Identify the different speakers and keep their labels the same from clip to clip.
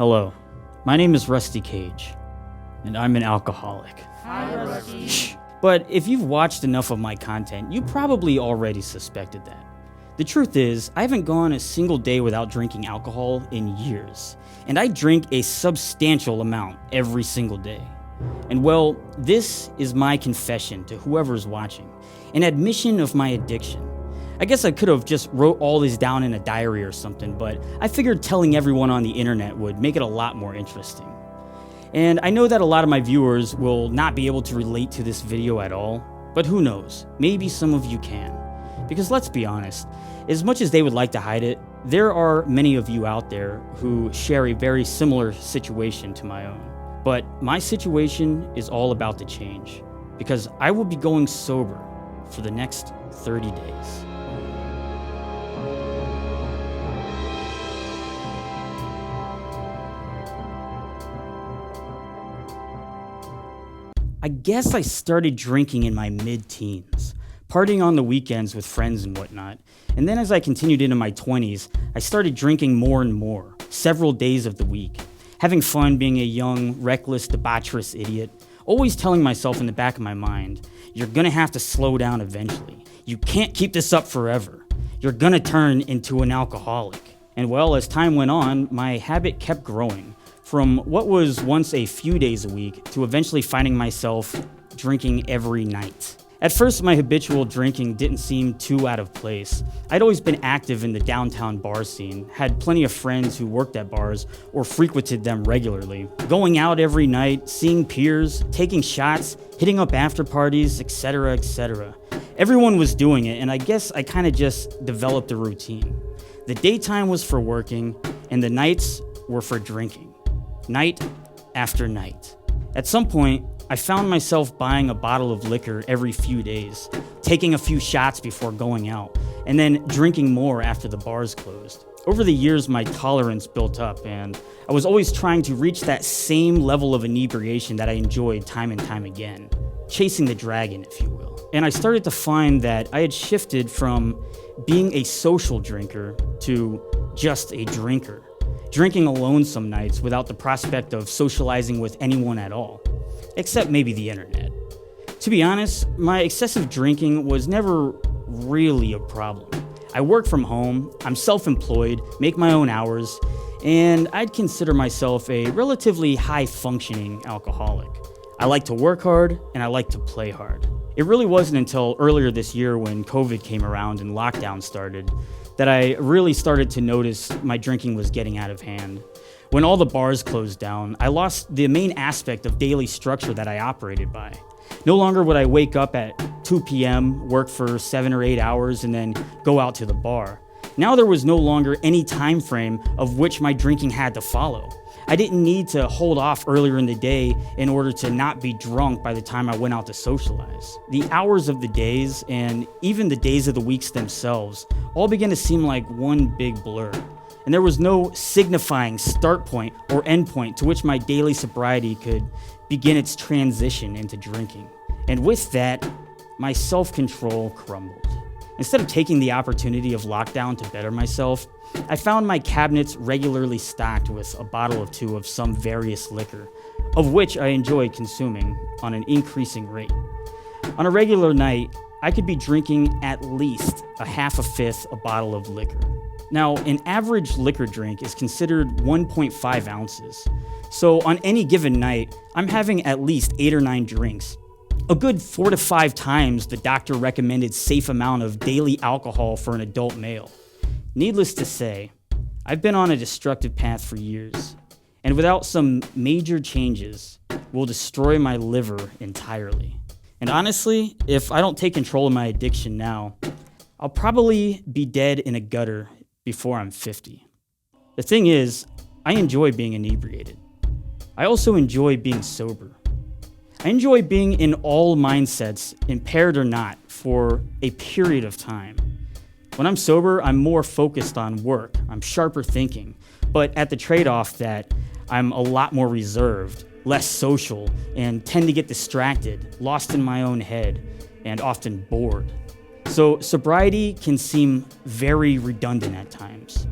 Speaker 1: Hello, my name is Rusty Cage, and I'm an alcoholic.
Speaker 2: Hi, Rusty.
Speaker 1: Shh. But if you've watched enough of my content, you probably already suspected that. The truth is, I haven't gone a single day without drinking alcohol in years, and I drink a substantial amount every single day. And well, this is my confession to whoever's watching, an admission of my addiction. I guess I could have just wrote all this down in a diary or something, but I figured telling everyone on the internet would make it a lot more interesting. And I know that a lot of my viewers will not be able to relate to this video at all, but who knows, maybe some of you can. Because let's be honest, as much as they would like to hide it, there are many of you out there who share a very similar situation to my own. But my situation is all about to change, because I will be going sober for the next 30 days. I guess I started drinking in my mid-teens, partying on the weekends with friends and whatnot. And then as I continued into my 20s, I started drinking more and more, several days of the week, having fun being a young, reckless, debaucherous idiot, always telling myself in the back of my mind, you're gonna have to slow down eventually. You can't keep this up forever. You're gonna turn into an alcoholic. And well, as time went on, my habit kept growing, from what was once a few days a week to eventually finding myself drinking every night. At first, my habitual drinking didn't seem too out of place. I'd always been active in the downtown bar scene, had plenty of friends who worked at bars or frequented them regularly, going out every night, seeing peers, taking shots, hitting up after parties, etc., etc. Everyone was doing it, and I guess I kind of just developed a routine. The daytime was for working, and the nights were for drinking. Night after night. At some point, I found myself buying a bottle of liquor every few days, taking a few shots before going out, and then drinking more after the bars closed. Over the years, my tolerance built up, and I was always trying to reach that same level of inebriation that I enjoyed time and time again, chasing the dragon, if you will. And I started to find that I had shifted from being a social drinker to just a drinker. Drinking alone some nights without the prospect of socializing with anyone at all, except maybe the internet. To be honest, my excessive drinking was never really a problem. I work from home, I'm self-employed, make my own hours, and I'd consider myself a relatively high-functioning alcoholic. I like to work hard, and I like to play hard. It really wasn't until earlier this year when COVID came around and lockdown started that I really started to notice my drinking was getting out of hand. When all the bars closed down, I lost the main aspect of daily structure that I operated by. No longer would I wake up at 2 p.m., work for 7 or 8 hours, and then go out to the bar. Now there was no longer any time frame of which my drinking had to follow. I didn't need to hold off earlier in the day in order to not be drunk by the time I went out to socialize. The hours of the days, and even the days of the weeks themselves, all began to seem like one big blur. And there was no signifying start point or end point to which my daily sobriety could begin its transition into drinking. And with that, my self-control crumbled. Instead of taking the opportunity of lockdown to better myself, I found my cabinets regularly stocked with a bottle or two of some various liquor, of which I enjoyed consuming on an increasing rate. On a regular night, I could be drinking at least a half a fifth a bottle of liquor. Now, an average liquor drink is considered 1.5 ounces. So on any given night, I'm having at least 8 or 9 drinks. A good 4 to 5 times the doctor recommended safe amount of daily alcohol for an adult male. Needless to say, I've been on a destructive path for years, and without some major changes, will destroy my liver entirely. And honestly, if I don't take control of my addiction now, I'll probably be dead in a gutter before I'm 50. The thing is, I enjoy being inebriated. I also enjoy being sober. I enjoy being in all mindsets, impaired or not, for a period of time. When I'm sober, I'm more focused on work, I'm sharper thinking, but at the trade-off that I'm a lot more reserved, less social, and tend to get distracted, lost in my own head, and often bored. So sobriety can seem very redundant at times.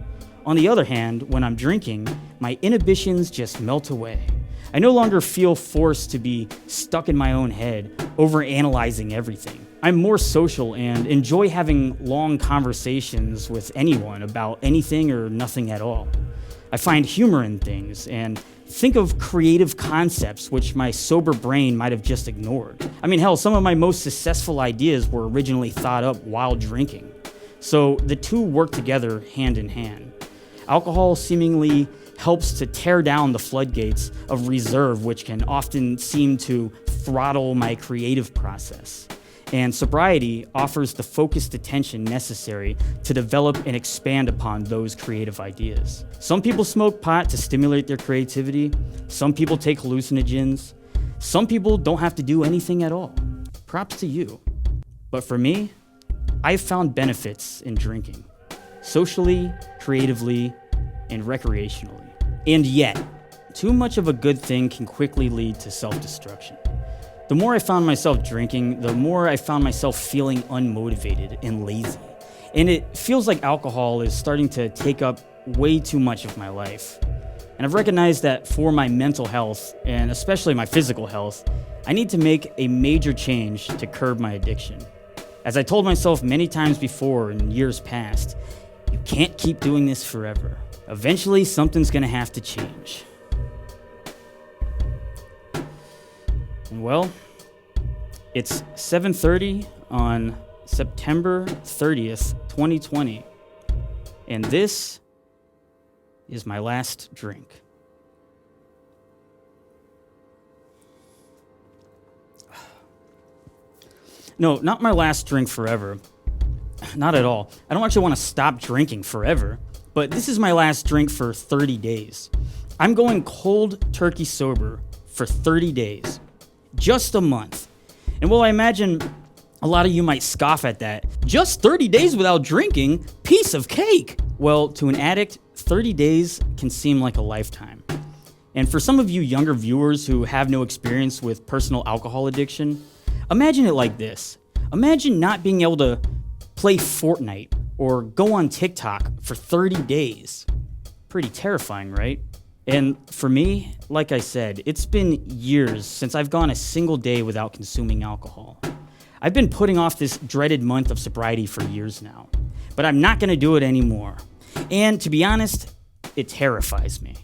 Speaker 1: On the other hand, when I'm drinking, my inhibitions just melt away. I no longer feel forced to be stuck in my own head, overanalyzing everything. I'm more social and enjoy having long conversations with anyone about anything or nothing at all. I find humor in things and think of creative concepts which my sober brain might have just ignored. I mean, hell, some of my most successful ideas were originally thought up while drinking. So the two work together hand in hand. Alcohol seemingly helps to tear down the floodgates of reserve, which can often seem to throttle my creative process. And sobriety offers the focused attention necessary to develop and expand upon those creative ideas. Some people smoke pot to stimulate their creativity. Some people take hallucinogens. Some people don't have to do anything at all. Props to you. But for me, I've found benefits in drinking, socially, creatively, and recreationally. And yet, too much of a good thing can quickly lead to self-destruction. The more I found myself drinking, the more I found myself feeling unmotivated and lazy. And it feels like alcohol is starting to take up way too much of my life. And I've recognized that for my mental health, and especially my physical health, I need to make a major change to curb my addiction. As I told myself many times before in years past, you can't keep doing this forever. Eventually, something's gonna have to change. And well, it's 7:30 on September 30th, 2020, and this is my last drink. No, not my last drink forever. Not at all. I don't actually want to stop drinking forever, but this is my last drink for 30 days. I'm going cold turkey sober for 30 days. Just a month. And while I imagine a lot of you might scoff at that, just 30 days without drinking? Piece of cake! Well, to an addict, 30 days can seem like a lifetime. And for some of you younger viewers who have no experience with personal alcohol addiction, imagine it like this. Imagine not being able to play Fortnite or go on TikTok for 30 days. Pretty terrifying, right? And for me, like I said, it's been years since I've gone a single day without consuming alcohol. I've been putting off this dreaded month of sobriety for years now, but I'm not gonna do it anymore. And to be honest, it terrifies me.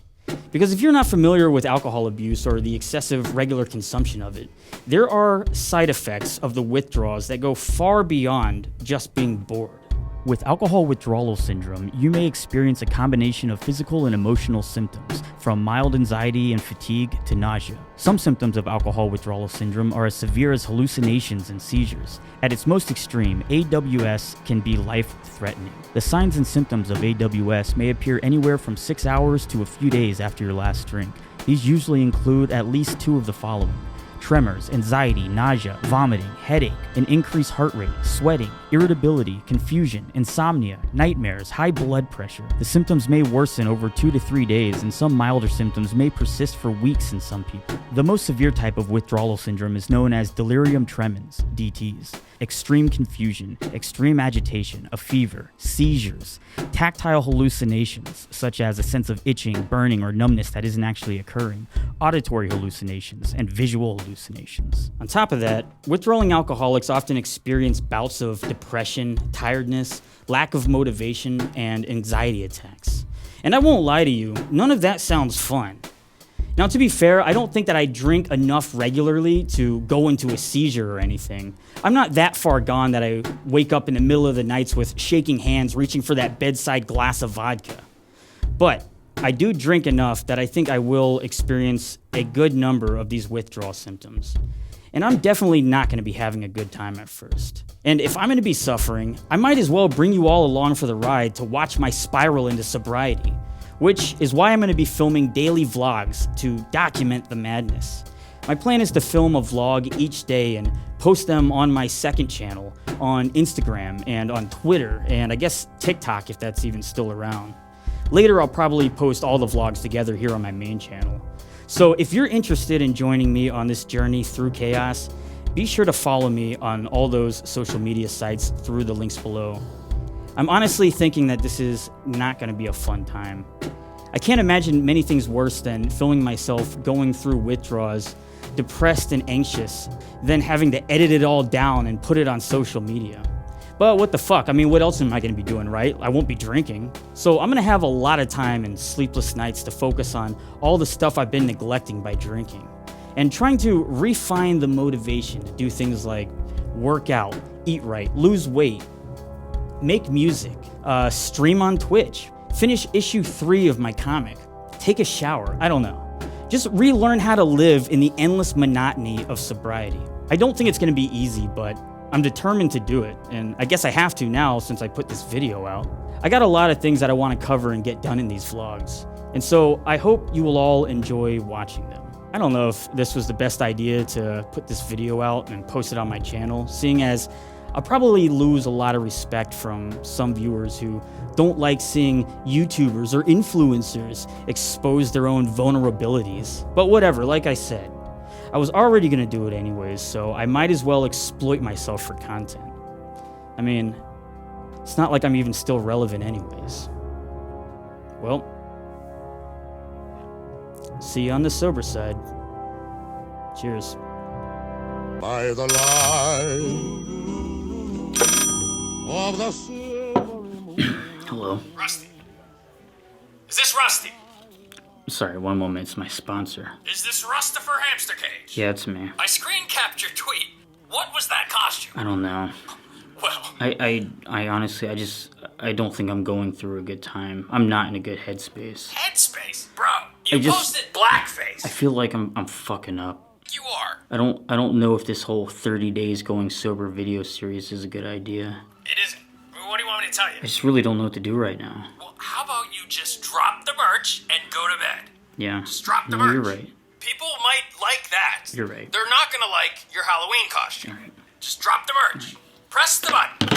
Speaker 1: Because if you're not familiar with alcohol abuse or the excessive regular consumption of it, there are side effects of the withdrawals that go far beyond just being bored. With alcohol withdrawal syndrome, you may experience a combination of physical and emotional symptoms, from mild anxiety and fatigue to nausea. Some symptoms of alcohol withdrawal syndrome are as severe as hallucinations and seizures. At its most extreme, AWS can be life-threatening. The signs and symptoms of AWS may appear anywhere from 6 hours to a few days after your last drink. These usually include at least two of the following: tremors, anxiety, nausea, vomiting, headache, an increased heart rate, sweating, irritability, confusion, insomnia, nightmares, high blood pressure. The symptoms may worsen over 2 to 3 days, and some milder symptoms may persist for weeks in some people. The most severe type of withdrawal syndrome is known as delirium tremens, DTs. Extreme confusion, extreme agitation, a fever, seizures, tactile hallucinations, such as a sense of itching, burning, or numbness that isn't actually occurring, auditory hallucinations, and visual hallucinations. On top of that, withdrawing alcoholics often experience bouts of depression, tiredness, lack of motivation, and anxiety attacks. And I won't lie to you, none of that sounds fun. Now, to be fair, I don't think that I drink enough regularly to go into a seizure or anything. I'm not that far gone that I wake up in the middle of the nights with shaking hands, reaching for that bedside glass of vodka. But I do drink enough that I think I will experience a good number of these withdrawal symptoms. And I'm definitely not going to be having a good time at first. And if I'm going to be suffering, I might as well bring you all along for the ride to watch my spiral into sobriety, which is why I'm going to be filming daily vlogs to document the madness. My plan is to film a vlog each day and post them on my second channel, on Instagram and on Twitter, and I guess TikTok if that's even still around. Later, I'll probably post all the vlogs together here on my main channel. So if you're interested in joining me on this journey through chaos, be sure to follow me on all those social media sites through the links below. I'm honestly thinking that this is not going to be a fun time. I can't imagine many things worse than filming myself going through withdrawals, depressed and anxious, then having to edit it all down and put it on social media. But what the fuck? I mean, what else am I going to be doing, right? I won't be drinking. So I'm going to have a lot of time and sleepless nights to focus on all the stuff I've been neglecting by drinking, and trying to refine the motivation to do things like work out, eat right, lose weight, make music, stream on Twitch, finish issue 3 of my comic, take a shower, I don't know. Just relearn how to live in the endless monotony of sobriety. I don't think it's going to be easy, but I'm determined to do it, and I guess I have to now since I put this video out. I got a lot of things that I want to cover and get done in these vlogs, and so I hope you will all enjoy watching them. I don't know if this was the best idea to put this video out and post it on my channel, seeing as I'll probably lose a lot of respect from some viewers who don't like seeing YouTubers or influencers expose their own vulnerabilities. But whatever, like I said, I was already gonna do it anyways, so I might as well exploit myself for content. I mean, it's not like I'm even still relevant anyways. Well, see you on the sober side. Cheers.
Speaker 2: By the light of the silvery moon.
Speaker 1: Hello.
Speaker 3: Rusty. Is this Rusty?
Speaker 1: Sorry, one moment, it's my sponsor.
Speaker 3: Is this Rustifer Hamster Cage?
Speaker 1: Yeah, it's me.
Speaker 3: I screen capped your tweet. What was that costume?
Speaker 1: I don't know.
Speaker 3: Well,
Speaker 1: I honestly, I don't think I'm going through a good time. I'm not in a good headspace.
Speaker 3: Headspace, bro. You posted blackface.
Speaker 1: I feel like I'm fucking up.
Speaker 3: You are.
Speaker 1: I don't know if this whole 30 days going sober video series is a good idea.
Speaker 3: It isn't. What do you want me to tell you?
Speaker 1: I just really don't know what to do right now.
Speaker 3: Well, how about you just drop the merch and go to bed?
Speaker 1: Yeah.
Speaker 3: Just drop the
Speaker 1: No,
Speaker 3: merch.
Speaker 1: you're right.
Speaker 3: People might like that.
Speaker 1: You're right.
Speaker 3: They're not gonna like your Halloween costume.
Speaker 1: All right.
Speaker 3: Just drop the merch. Press the button.